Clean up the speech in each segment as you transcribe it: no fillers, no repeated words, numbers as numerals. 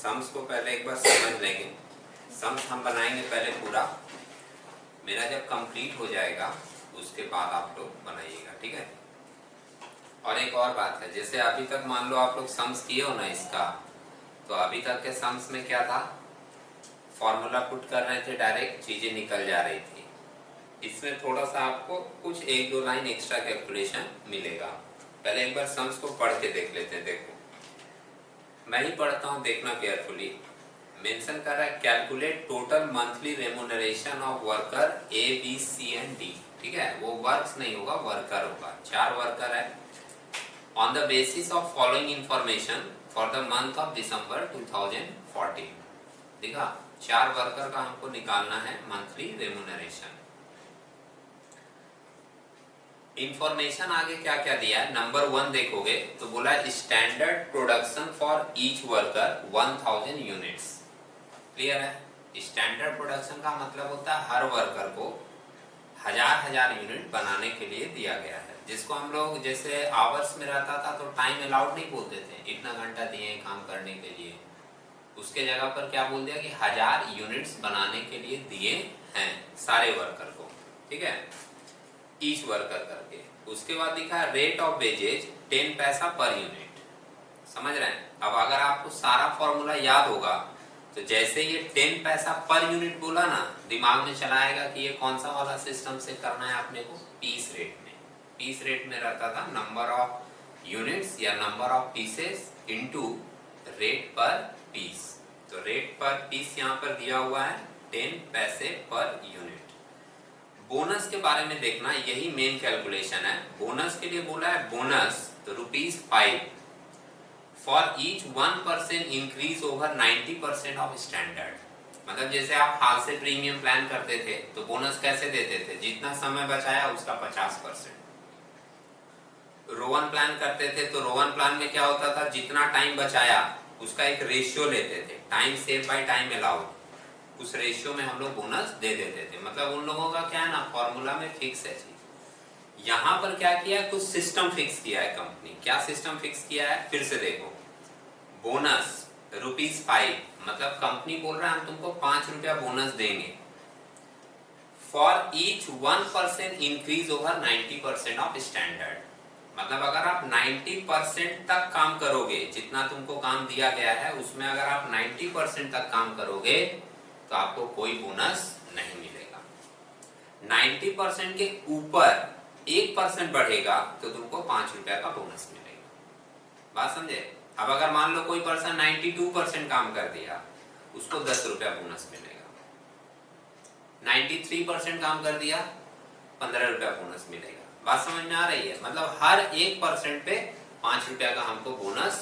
Sums को पहले एक बार समझ लेंगे। सम्स हम बनाएंगे पहले पूरा, मेरा जब कंप्लीट हो जाएगा उसके बाद आप लोग बनाइएगा, ठीक है। और एक और बात है, जैसे अभी तक मान लो आप लोग सम्स किए हो ना इसका, तो अभी तक के सम्स में क्या था, फॉर्मूला पुट कर रहे थे, डायरेक्ट चीजें निकल जा रही थी। इसमें थोड़ा सा आपको कुछ एक दो लाइन एक्स्ट्रा कैलकुलेशन मिलेगा। पहले एक बार सम्स को पढ़ के देख लेते हैं। देखो मैं ही पढ़ता हूँ, देखना केयरफुली। मेंशन कर रहा है calculate total monthly remuneration of worker A B C and D, ठीक है। वो वर्क्स नहीं होगा, वर्कर होगा। 4 वर्कर है। On the basis of following information for the month of December 2014, देखा 4 वर्कर का हमको निकालना है मंथली रेम्यूनरेशन। इंफॉर्मेशन आगे क्या क्या दिया है, नंबर 1 देखोगे तो बोला standard production for each worker 1000 units. Clear है। स्टैंडर्ड प्रोडक्शन का मतलब होता है हर वर्कर को 1000 यूनिट बनाने के लिए दिया गया है, जिसको हम लोग जैसे आवर्स में रहता था तो टाइम अलाउड नहीं बोलते थे, इतना घंटा दिए काम करने के लिए। उसके जगह पर क्या बोल दिया कि 1000 यूनिट्स बनाने के लिए दिए हैं सारे वर्कर को, ठीक है, ईच वर्कर करके। उसके बाद लिखा रेट ऑफ वेजेज 10 पैसा पर यूनिट। समझ रहे हैं। अब अगर आपको सारा फॉर्मूला याद होगा तो जैसे ये 10 पैसा पर यूनिट बोला ना, दिमाग में चलाएगा कि ये कौन सा वाला सिस्टम से करना है अपने को, पीस रेट में। पीस रेट में रहता था नंबर ऑफ यूनिट्स या number of pieces into rate पर पीस। तो रेट पर पीस यहाँ पर दिया हुआ है 10 पैसे पर यूनिट। बोनस के बारे में देखना, यही मेन कैलकुलेशन है। बोनस के लिए बोला है बोनस तो ₹5 for each 1% increase over 90% of standard. मतलब जैसे आप हाल से प्रीमियम प्लान करते थे तो बोनस कैसे देते थे, जितना समय बचाया उसका 50%। रोवन प्लान करते थे तो रोवन प्लान में क्या होता था, जितना टाइम बचाया उसका एक रेशियो लेते थे, time save by time allowed, उस रेशियो में हम लोग बोनस दे देते थे। मतलब उन लोगों का क्या है ना, फॉर्मूला में फिक्स है चीज। यहाँ पर क्या किया है, कुछ सिस्टम फिक्स किया है कंपनी। क्या सिस्टम फिक्स किया है, फिर से देखो, बोनस ₹5, मतलब कंपनी बोल रहा है हम तुमको ₹5 बोनस देंगे for each 1% increase over 90% of standard. मतलब अगर आप 90% तक काम करोगे, जितना तुमको काम दिया गया है उसमें अगर आप 90% तक काम करोगे तो आपको कोई बोनस नहीं मिलेगा। 90% के ऊपर 1% बढ़ेगा तो तुमको ₹5 का बोनस मिलेगा। बात समझे। अब अगर मान लो कोई पर्सन 92% काम कर दिया, उसको ₹10 बोनस मिलेगा। 93% काम कर दिया, ₹15 बोनस मिलेगा। बात समझ में आ रही है। मतलब हर 1% पे ₹5 का हमको बोनस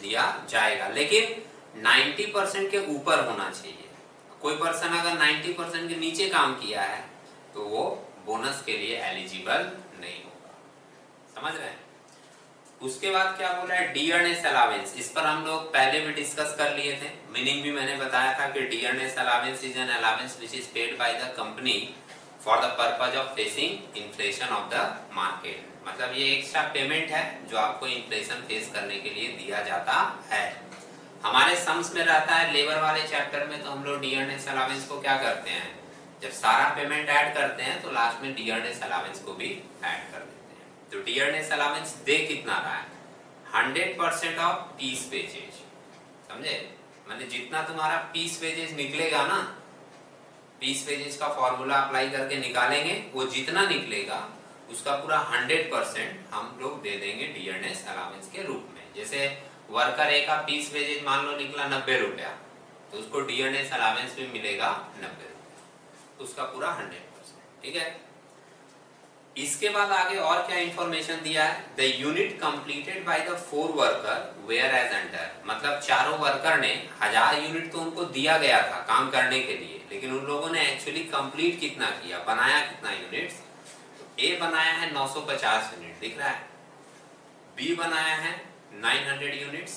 दिया जाएगा, लेकिन 90% के ऊपर होना चाहिए। कोई पर्सन अगर 90% के नीचे काम किया है तो वो बोनस के लिए एलिजिबल नहीं होगा। समझ रहे हैं। उसके बाद क्या बोला है, डियरनेस अलावेंस। इस पर हम लोग पहले भी डिस्कस कर लिए थे। मीनिंग भी मैंने बताया था कि dearness allowance is an allowance which is paid by the company for the purpose of facing inflation of the market. मतलब ये एक्स्ट्रा पेमेंट है जो आपको इन्फ्लेशन फेस करने के लिए दिया जाता है। हमारे सम्स में रहता है लेबर वाले चैप्टर में, तो हम लोग डियरनेस अलावेंस को क्या करते हैं, जब सारा पेमेंट ऐड करते हैं तो लास्ट में डियरनेस अलावेंस को भी ऐड कर देते हैं। तो डियरनेस अलावेंस दे कितना रहा है, 100% ऑफ पीस वेजेज। समझे। मतलब जितना तुम्हारा पीस वेजेज निकलेगा ना, पीस वेजेज का फॉर्मूला अप्लाई करके निकालेंगे, वो जितना निकलेगा उसका पूरा 100% हम लोग दे देंगे डियरनेस अलावेंस के रूप में। जैसे वर्कर ए का पीस वेजेज मान लो निकला ₹90, तो उसको डियरनेस अलावेंस भी मिलेगा ₹90, उसका पूरा 100%। ठीक है। इसके बाद आगे और क्या इंफॉर्मेशन दिया है, the unit completed by the 4 worker were as under. मतलब चारों वर्कर ने 1000 यूनिट तो उनको दिया गया था काम करने के लिए, लेकिन उन लोगों ने एक्चुअली कंप्लीट कितना किया, बनाया कितना यूनिट्स। तो ए बनाया है 950 यूनिट, दिख रहा है। बी बनाया है 900 यूनिट्स,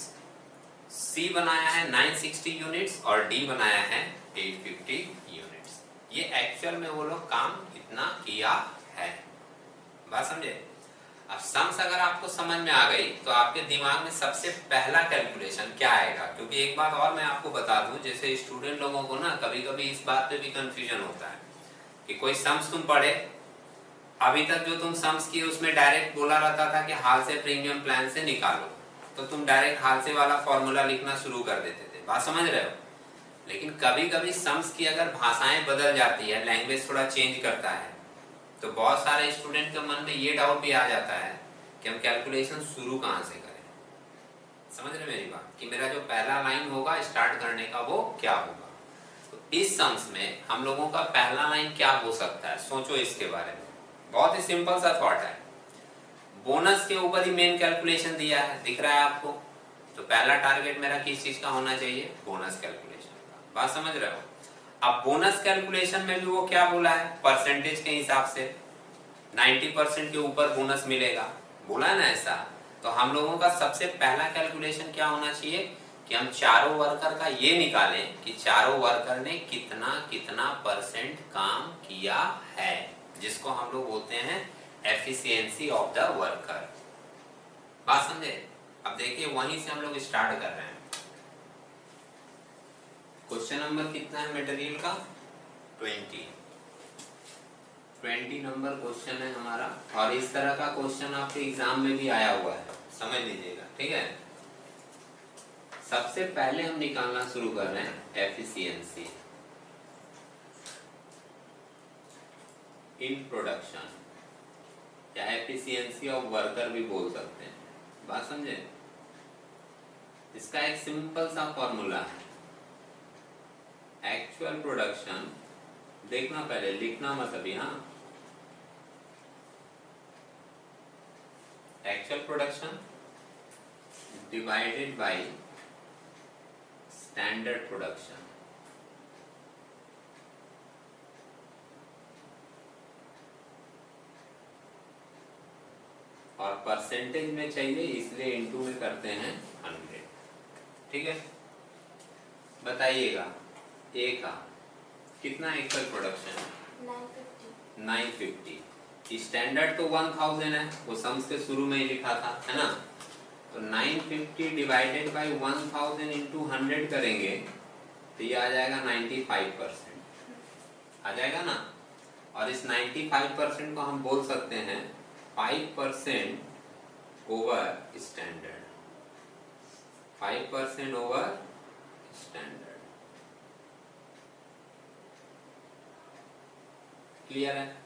सी बनाया है 960 यूनिट्स और डी बनाया है 850 यूनिट्स। ये एक्चुअल में वो लोग काम कितना किया है, बात समझे। अब सम्स अगर आपको समझ में आ गई तो आपके दिमाग में सबसे पहला कैलकुलेशन क्या आएगा, क्योंकि एक बात और मैं आपको बता दूं, जैसे स्टूडेंट लोगों को ना कभी कभी इस बात पे भी कंफ्यूजन होता है कि कोई सम्स तुम पढ़े, अभी तक जो तुम सम्स किए उसमें डायरेक्ट बोला रहता था कि हाल से प्रीमियम प्लान से निकालो, तो तुम डायरेक्ट हाल से वाला फॉर्मूला लिखना शुरू कर देते थे, बात समझ रहे हो। लेकिन कभी कभी सम्स की अगर भाषाएं बदल जाती है, लैंग्वेज थोड़ा चेंज करता है, तो बहुत सारे स्टूडेंट के मन में ये डाउट भी आ जाता है कि हम कैलकुलेशन शुरू कहाँ से करें। समझ रहे मेरी बात, कि मेरा जो पहला लाइन होगा स्टार्ट करने का वो क्या होगा। तो इस सम्स में हम लोगों का पहला लाइन क्या हो सकता है, सोचो इसके बारे में। बहुत ही सिंपल सा थॉट है, बोनस के ऊपर ही मेन कैलकुलेशन दिया है, दिख रहा है आपको, तो पहला टारगेट मेरा किस चीज का होना चाहिए, बोनस कैलकुलेशन का, बात समझ रहे हो। अब बोनस कैलकुलेशन में भी वो क्या बोला है, परसेंटेज के हिसाब से 90% के ऊपर बोनस मिलेगा, बोला है ना ऐसा। तो हम लोगों का सबसे पहला कैलकुलेशन क्या होना चाहिए कि हम चारों वर्कर का ये निकालें कि चारों वर्कर ने कितना कितना परसेंट काम किया है, जिसको हम लोग बोलते हैं एफिशिएंसी ऑफ द वर्कर। बात समझे। अब देखिए वहीं से हम लोग स्टार्ट कर रहे हैं। क्वेश्चन नंबर कितना है मटेरियल का, 20 नंबर क्वेश्चन है हमारा, और इस तरह का क्वेश्चन आपके एग्जाम में भी आया हुआ है, समझ लीजिएगा, ठीक है। सबसे पहले हम निकालना शुरू कर रहे हैं एफिशिएंसी इन प्रोडक्शन, या एफिशिएंसी ऑफ वर्कर भी बोल सकते हैं, बात समझे। इसका एक सिंपल सा फॉर्मूला है, एक्चुअल प्रोडक्शन, देखना पहले, लिखना मत अभी, हाँ। Actual production divided by standard production, और परसेंटेज में चाहिए इसलिए इनटू में करते हैं 100, ठीक है। बताइएगा ए का कितना एक्चुअल प्रोडक्शन, 950, स्टैंडर्ड तो 1000 है, वो सम्स के शुरू में ही लिखा था, है ना। तो 950 डिवाइडेड बाय 1000 इंटू 100 करेंगे तो ये आ जाएगा 95% आ जाएगा ना। और इस 95% को हम बोल सकते हैं 5% over standard, 5% over standard, clear है।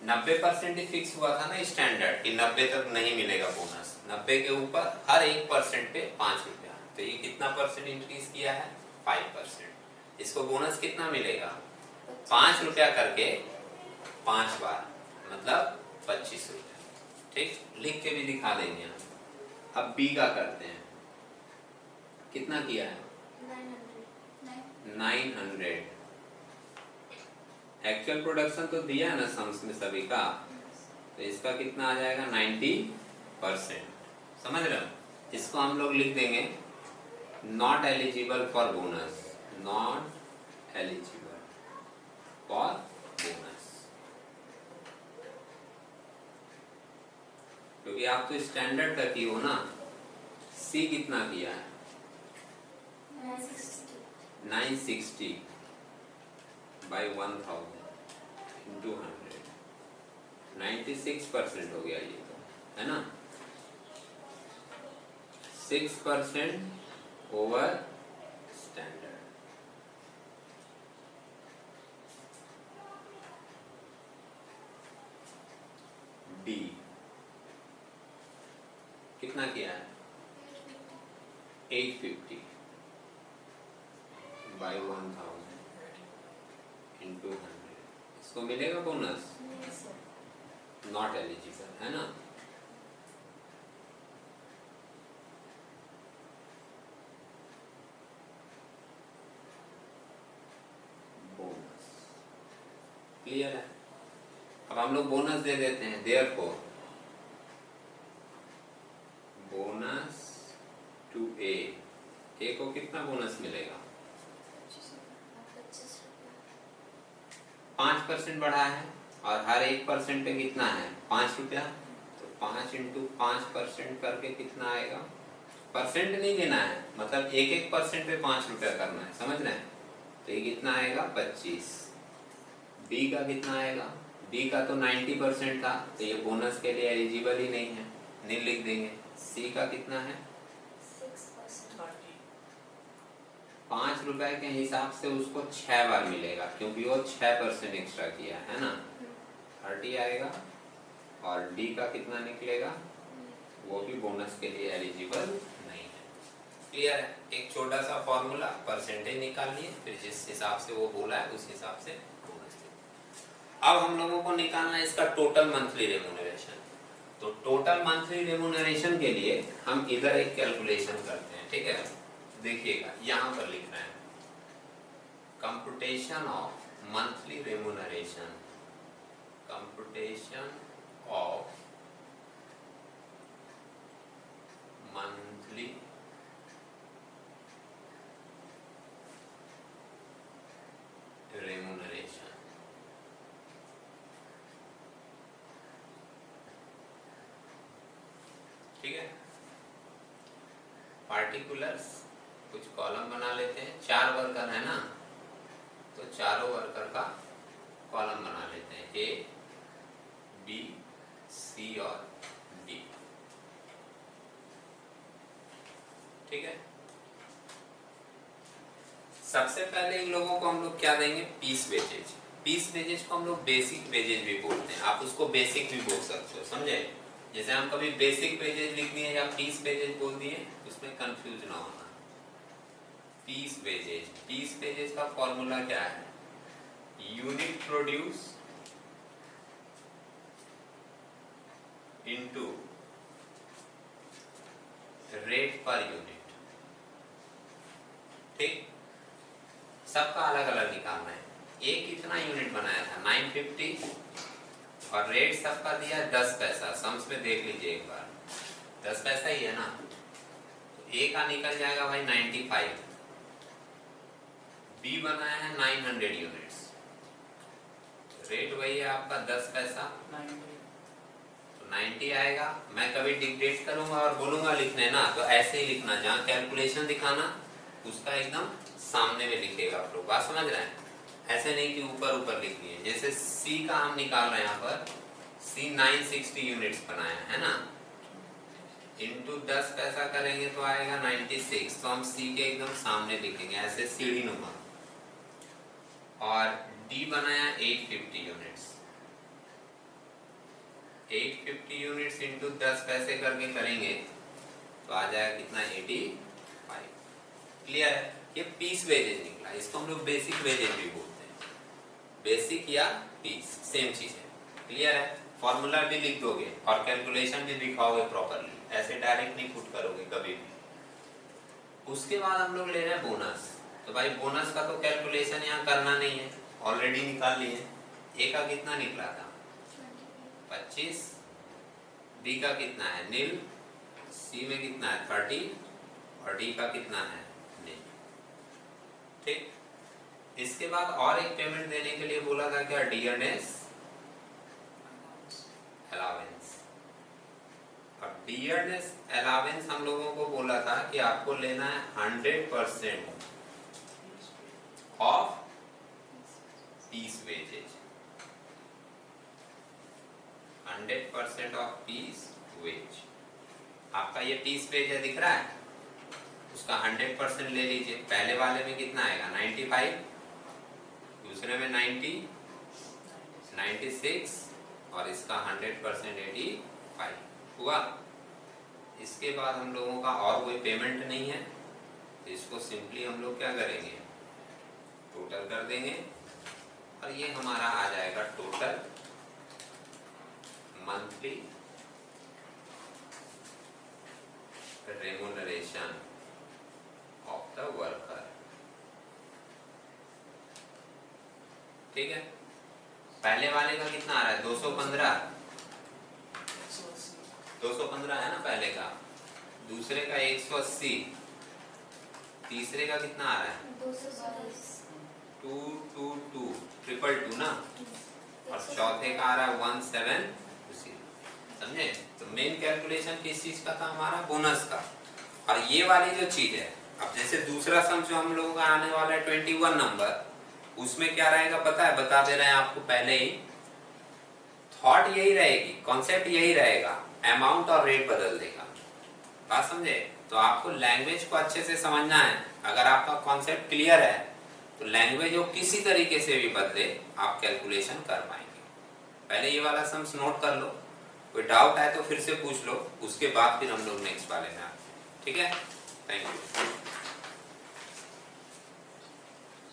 90% ही फिक्स हुआ था ना स्टैंडर्ड कि 90 तक नहीं मिलेगा बोनस, 90 के ऊपर हर 1% पे 5 रुपया, तो ये कितना परसेंट इंक्रीज किया है, 5%। इसको बोनस कितना मिलेगा, 5 रुपया करके 5 बार, मतलब 25 रुपया, ठीक। लिख के भी दिखा देंगे हम। अब बी का करते हैं, कितना किया है, 900। एक्चुअल प्रोडक्शन तो दिया है ना सम्स में सभी का, तो इसका कितना आ जाएगा, 90%, समझ रहे हो। इसको हम लोग लिख देंगे not eligible for bonus, not eligible for bonus, क्योंकि आप तो स्टैंडर्ड तक ही हो ना। सी कितना किया है, 960 बाई 1000 इंटू 100, 96% हो गया ये तो, है ना। 6% ओवर स्टैंडर्ड, डी कितना किया है, 850 बाई 1000 इंटू 100, इसको मिलेगा बोनस, नॉट एलिजिबल, है ना। बोनस क्लियर है। अब हम लोग बोनस दे देते हैं, देयरफॉर बोनस टू ए को कितना बोनस मिलेगा, 5% बढ़ा है, और हर 1% पे कितना है, 5 रुपया, तो 5 इंटू 5% करके कितना आएगा, परसेंट नहीं लेना है, मतलब 1-1% पे 5 रुपया करना है, समझ रहे हैं। तो ये कितना आएगा 25। बी का कितना आएगा, बी का तो 90% था, तो ये बोनस के लिए एलिजिबल ही नहीं है, नहीं लिख देंगे। सी का कितना है 5 रुपए के हिसाब से उसको 6 बार मिलेगा, क्योंकि वो 6% एक्स्ट्रा किया है ना, 30 आएगा। और डी का कितना निकलेगा, वो भी बोनस के लिए एलिजिबल नहीं है। क्लियर है। एक छोटा सा फॉर्मूला, परसेंटेज निकालनी है, फिर जिस हिसाब से वो बोला है उस हिसाब से बोनस। अब हम लोगों को निकालना है इसका टोटल मंथली रेम्यूनरेशन। तो टोटल मंथली रेम्यूनरेशन के लिए हम इधर एक कैलकुलेशन करते हैं, ठीक है। देखिएगा यहां पर लिख रहे हैं computation of monthly remuneration, computation of monthly remuneration. ठीक है, पार्टिकुलर्स कुछ कॉलम बना लेते हैं, 4 वर्कर है ना, तो चारों वर्कर का कॉलम बना लेते हैं, ए बी सी और डी। ठीक है, सबसे पहले इन लोगों को हम लोग क्या देंगे, पीस वेजेज। पीस वेजेज को हम लोग बेसिक वेजेज भी बोलते हैं, आप उसको बेसिक भी बोल सकते हो, समझे। जैसे हम कभी बेसिक वेजेज लिख दिए या पीस वेजेज बोल दिए, उसमें कंफ्यूज ना होना। पीस वेजेज, पीस वेजेज का फॉर्मूला क्या है, unit produce into rate per unit. ठीक, सबका अलग अलग निकालना है। एक कितना यूनिट बनाया था 950 और रेट सबका दिया 10 पैसा। सम्स में देख लीजिए एक बार, 10 पैसा ही है ना, तो ए का निकल जाएगा भाई 95। बी बनाया है 900 यूनिट्स, रेट वही है आपका 10 पैसा, तो 90 आएगा। मैं कभी डिक्टेट करूंगा और बोलूंगा लिखने ना, तो ऐसे ही लिखना, जहाँ कैलकुलेशन दिखाना उसका एकदम सामने में लिखेगा आप लोग, बात समझ रहे हैं। ऐसे नहीं कि ऊपर ऊपर लिखनी है। जैसे सी का हम निकाल रहे हैं, यहाँ पर सी 960 यूनिट्स बनाया है ना, इनटू 10 पैसा करेंगे तो आएगा 96, तो हम सी के एकदम सामने लिखेंगे ऐसे सीढ़ी नुमा। और डी बनाया 850 यूनिट्स, 850 यूनिट्स इनटू 10 पैसे करके करेंगे तो आ जाएगा कितना 85। क्लियर है, ये पीस वेजेज निकला, इसको हम लोग बेसिक वेजेज भी बोलते हैं, बेसिक या पीस सेम चीज है। क्लियर है, फॉर्मूला भी लिख दोगे और कैलकुलेशन भी दिखाओगे प्रॉपरली, ऐसे डायरेक्ट नहीं पुट करोगे कभी भी। उसके बाद हम लोग ले रहे हैं बोनस। तो भाई बोनस का तो कैलकुलेशन यहाँ करना नहीं है, ऑलरेडी निकाल लिए। ए का कितना निकला था 25, बी का कितना है नील, सी में कितना है 30 और डी का कितना है नील। ठीक, इसके बाद और एक पेमेंट देने के लिए बोला था क्या, डियरनेस अलावेंस। अब डियरनेस अलावेंस हम लोगों को बोला था कि आपको लेना है 100% of piece wages, 100% of piece wage. आपका ये पीस वेज है दिख रहा है, उसका 100% ले लीजिए। पहले वाले में कितना आएगा 95, दूसरे में 90, 96 और इसका 100% 85 हुआ। इसके बाद हम लोगों का और कोई पेमेंट नहीं है, तो इसको सिंपली हम लोग क्या करेंगे, टोटल कर देंगे और ये हमारा आ जाएगा total monthly remuneration of the worker. ठीक है, पहले वाले का कितना आ रहा है 215, 215 है ना पहले का, दूसरे का 180, तीसरे का कितना आ रहा है 222 ना, और चौथे का आ रहा है 17। समझे? तो मेन कैलकुलेशन किस चीज का था हमारा? बोनस का। और ये वाली जो चीज है, अब जैसे दूसरा सम जो हम लोगों का आने वाला है 21 नंबर, उसमें क्या रहेगा पता है? बता दे रहे हैं आपको पहले ही। थॉट यही रहेगी, कॉन्सेप्ट यही रहेगा, अमाउंट और रेट बदल देगा। बात समझे? तो आपको लैंग्वेज को अच्छे से समझना है। अगर आपका कॉन्सेप्ट क्लियर है तो लैंग्वेज वो किसी तरीके से भी बदले आप कैलकुलेशन कर पाएंगे। पहले ये वाला सम्स नोट कर लो, कोई डाउट है तो फिर से पूछ लो, उसके बाद फिर हम लोग नेक्स्ट वाले में आते हैं। ठीक है? Thank you.